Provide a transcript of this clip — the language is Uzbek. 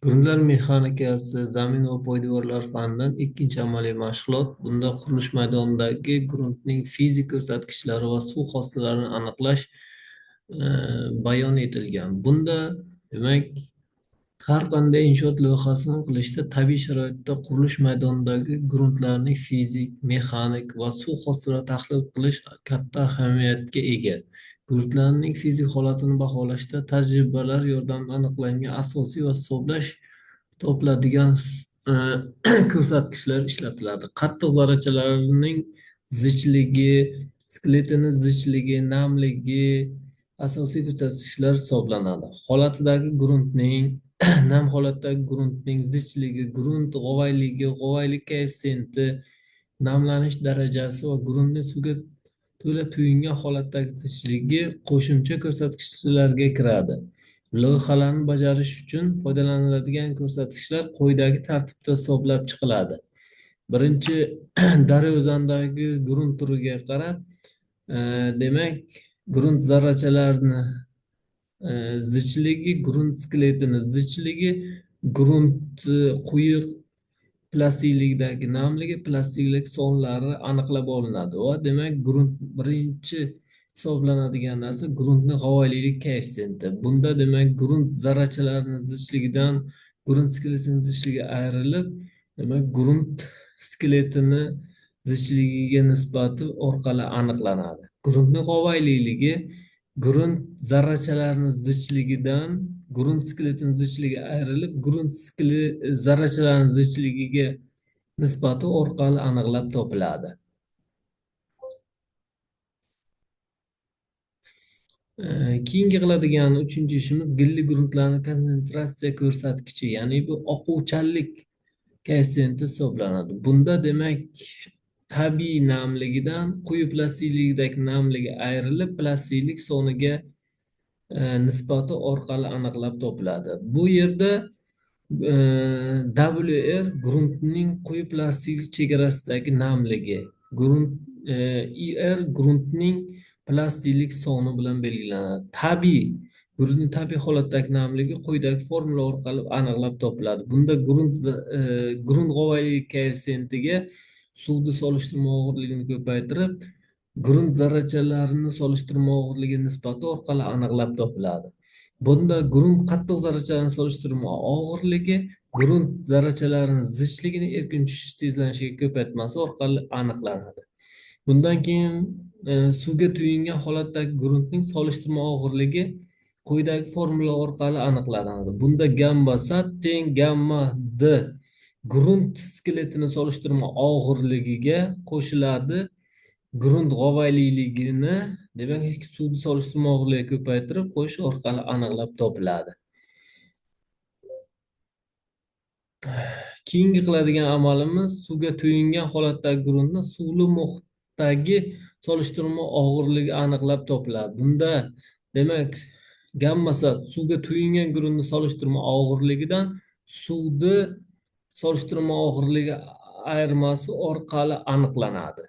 Gruntlar mexanikasi, zamin va poydevorlar fanidan ikkinchi amaliy mashg'ulot. Bunda qurilish maydonidagi gruntning fizik ko'rsatkichlari va suv hosilalarini aniqlash bayon etilgan. Bunda demak, har qanday inshoot loyihasini qilishda tabiiy sharoitda qurilish maydonidagi gruntlarning fizik, mexanik va suv hosilini tahlil qilish katta ahamiyatga ega. Gruntlarning fizik holatini baholashda tajribalar yordamida aniqlangan asosiy va hisoblash topiladigan e, ko'rsatkichlar ishlatiladi. Qattiq zarrachalarning zichligi, skeletining zichligi, namligi asosiy ko'rsatkichlar hisoblanadi. Holatidagi gruntning nam holatdagi gruntning zichligi, grunt g'ovayligi, g'ovaylik koeffitsiyenti, namlanish darajasi va gruntning suvga to'la to'yingan holatdagi zichligi qo'shimcha ko'rsatkichlarga kiradi. Loyihalarni bajarish uchun foydalaniladigan ko'rsatkichlar quyidagi tartibda hisoblab chiqiladi. Birinchi, daryo-o'zandagi grunt turiga qarab, demak, grunt zarrachalarini zichligi, grunt skeletini zichligi, grunt quyi plastiklikdagi namligi, plastiklik sonlari aniqlab olinadi va demak grunt birinchi hisoblanadigan narsa gruntning g'avoylilik koeffitsiyenti. Bunda demak grunt zarrachalarini zichligidan grunt skeletining zichligi ayrilib, demak grunt skeletini zichligiga nisbati orqali aniqlanadi. Gruntning g'ovayliligi grunt zarrachalarini zichligidan grunt skeletining zichligi ayrilib, grunt zarrachalarini zichligiga nisbati orqali aniqlab topiladi. Keyingi qiladigan uchinchi ishimiz gilli gruntlarning konsentratsiya ko'rsatkichi, ya'ni bu oquvchanlik koeffitsiyenti hisoblanadi. Bunda demak tabiiy namligidan quyi plastiklikdagi namligi ayrilib, plastiklik soniga nisbati orqali aniqlab topiladi. Bu yerda WR gruntning quyi plastik chegarasidagi namligi, ER gruntning plastiklik soni bilan belgilanadi. Gruntning tabiiy holatdagi namligi quyidagi formula orqali aniqlab topiladi. Bunda grunt g'ovayllik koeffitsiyentiga suvni solishtirma og'irligini ko'paytirib, grunt zarrachalarini solishtirma og'irligi nisbati orqali aniqlab topiladi. Bunda grunt qattiq zarrachalarni solishtirma og'irligi grunt zarrachalarining zichligini erkin tushish tezlanishiga ko'paytmasi orqali aniqlanadi. Bundan keyin suvga to'yingan holatdagi gruntning solishtirma og'irligi quyidagi formula orqali aniqlanadi. Bunda gamma sat teng gamma d grunt skeletini solishtirma og'irligiga qo'shiladi. Grunt g'ovayliligini, demak, suvni solishtirma og'irligiga ko'paytirib qo'yish orqali aniqlab topiladi. Keyingi qiladigan amalimiz suvga to'yingan holatdagi gruntni suvli muhitdagi solishtirma og'irligi aniqlab topiladi. Bunda demak gamma sat suvga to'yingan gruntni solishtirma og'irligidan suvni solishtirma og'irligi ayirmasi orqali aniqlanadi.